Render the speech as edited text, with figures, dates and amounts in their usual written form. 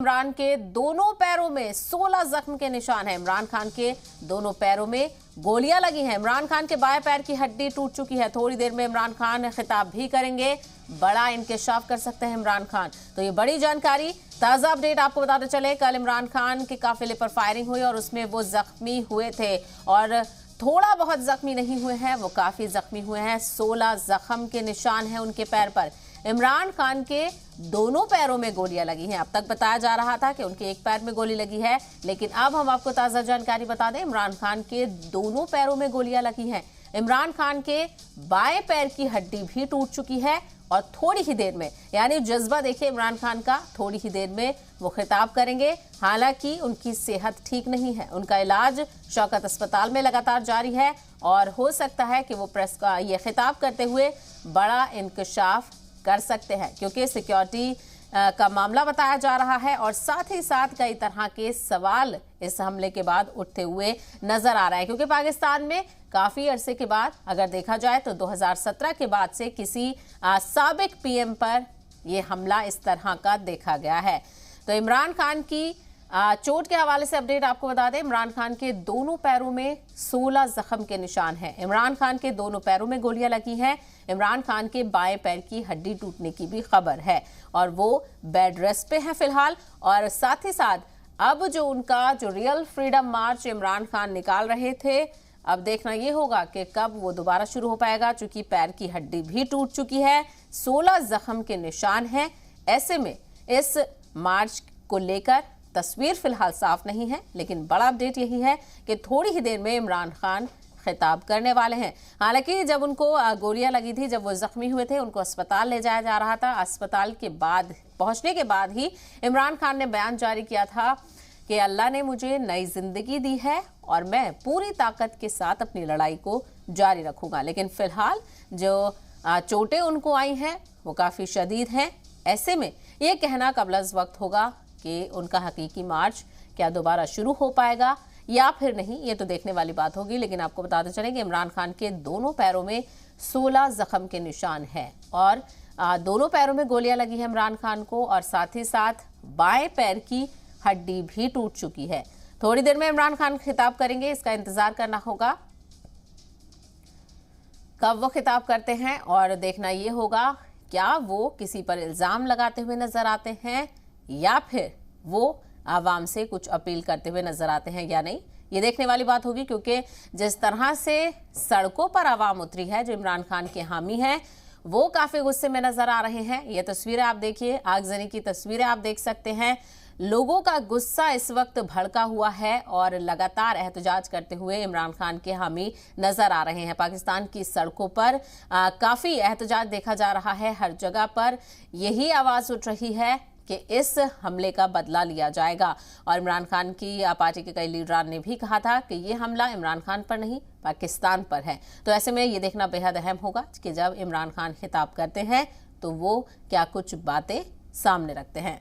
इमरान के दोनों पैरों में 16 जख्म के निशान हैं। इमरान खान के दोनों पैरों में गोलियां लगी हैं। इमरान खान के बाएं पैर की हड्डी टूट चुकी है। थोड़ी देर में इमरान खान खिताब भी करेंगे। बड़ा इंकशाफ कर सकते हैं इमरान खान। तो ये बड़ी जानकारी, ताजा अपडेट आपको बताते चले। कल इमरान खान के काफिले पर फायरिंग हुई और उसमें वो जख्मी हुए थे और थोड़ा बहुत जख्मी नहीं हुए हैं, वो काफी जख्मी हुए हैं। 16 जख्म के निशान हैं उनके पैर पर। इमरान खान के दोनों पैरों में गोलियां लगी हैं। अब तक बताया जा रहा था कि उनके एक पैर में गोली लगी है, लेकिन अब हम आपको ताजा जानकारी बता दें, इमरान खान के दोनों पैरों में गोलियां लगी हैं। इमरान खान के बाएं पैर की हड्डी भी टूट चुकी है और थोड़ी ही देर में, यानी जज्बा देखिए इमरान खान का, थोड़ी ही देर में वो खिताब करेंगे। हालांकि उनकी सेहत ठीक नहीं है, उनका इलाज शौकत अस्पताल में लगातार जारी है और हो सकता है कि वो प्रेस का ये खिताब करते हुए बड़ा इंकशाफ कर सकते हैं, क्योंकि सिक्योरिटी का मामला बताया जा रहा है और साथ ही साथ कई तरह के सवाल इस हमले के बाद उठते हुए नजर आ रहे हैं। क्योंकि पाकिस्तान में काफी अरसे के बाद अगर देखा जाए तो 2017 के बाद से किसी साबिक पीएम पर यह हमला इस तरह का देखा गया है। तो इमरान खान की चोट के हवाले से अपडेट आपको बता दें, इमरान खान के दोनों पैरों में 16 जख्म के निशान हैं। इमरान खान के दोनों पैरों में गोलियां लगी हैं। इमरान खान के बाएं पैर की हड्डी टूटने की भी खबर है और वो बेड रेस्ट पे हैं फिलहाल। और साथ ही साथ अब जो उनका जो रियल फ्रीडम मार्च इमरान खान निकाल रहे थे, अब देखना ये होगा कि कब वो दोबारा शुरू हो पाएगा, चूंकि पैर की हड्डी भी टूट चुकी है। 16 जख्म के निशान हैं। ऐसे में इस मार्च को लेकर तस्वीर फिलहाल साफ नहीं है, लेकिन बड़ा अपडेट यही है कि थोड़ी ही देर में इमरान खान खिताब करने वाले हैं। हालांकि जब उनको गोलियां लगी थी, जब वो जख्मी हुए थे, उनको अस्पताल ले जाया जा रहा था। अस्पताल के बाद पहुंचने के बाद ही इमरान खान ने बयान जारी किया था कि अल्लाह ने मुझे नई जिंदगी दी है और मैं पूरी ताकत के साथ अपनी लड़ाई को जारी रखूंगा। लेकिन फिलहाल जो चोटें उनको आई हैं वो काफी शदीद हैं। ऐसे में ये कहना कबल वक्त होगा कि उनका हकीकी मार्च क्या दोबारा शुरू हो पाएगा या फिर नहीं, ये तो देखने वाली बात होगी। लेकिन आपको बताते चलें कि इमरान खान के दोनों पैरों में 16 जख्म के निशान हैं और दोनों पैरों में गोलियां लगी हैं इमरान खान को और साथ ही साथ बाएं पैर की हड्डी भी टूट चुकी है। थोड़ी देर में इमरान खान खिताब करेंगे, इसका इंतजार करना होगा कब वो खिताब करते हैं और देखना ये होगा क्या वो किसी पर इल्जाम लगाते हुए नजर आते हैं या फिर वो आवाम से कुछ अपील करते हुए नजर आते हैं या नहीं, ये देखने वाली बात होगी। क्योंकि जिस तरह से सड़कों पर आवाम उतरी है, जो इमरान खान के हामी हैं, वो काफी गुस्से में नजर आ रहे हैं। ये तस्वीरें आप देखिए, आगजनी की तस्वीरें आप देख सकते हैं। लोगों का गुस्सा इस वक्त भड़का हुआ है और लगातार एहतजाज करते हुए इमरान खान के हामी नजर आ रहे हैं। पाकिस्तान की सड़कों पर काफी एहतजाज देखा जा रहा है। हर जगह पर यही आवाज उठ रही है कि इस हमले का बदला लिया जाएगा। और इमरान खान की पार्टी के कई लीडरान ने भी कहा था कि ये हमला इमरान खान पर नहीं, पाकिस्तान पर है। तो ऐसे में ये देखना बेहद अहम होगा कि जब इमरान खान खिताब करते हैं तो वो क्या कुछ बातें सामने रखते हैं।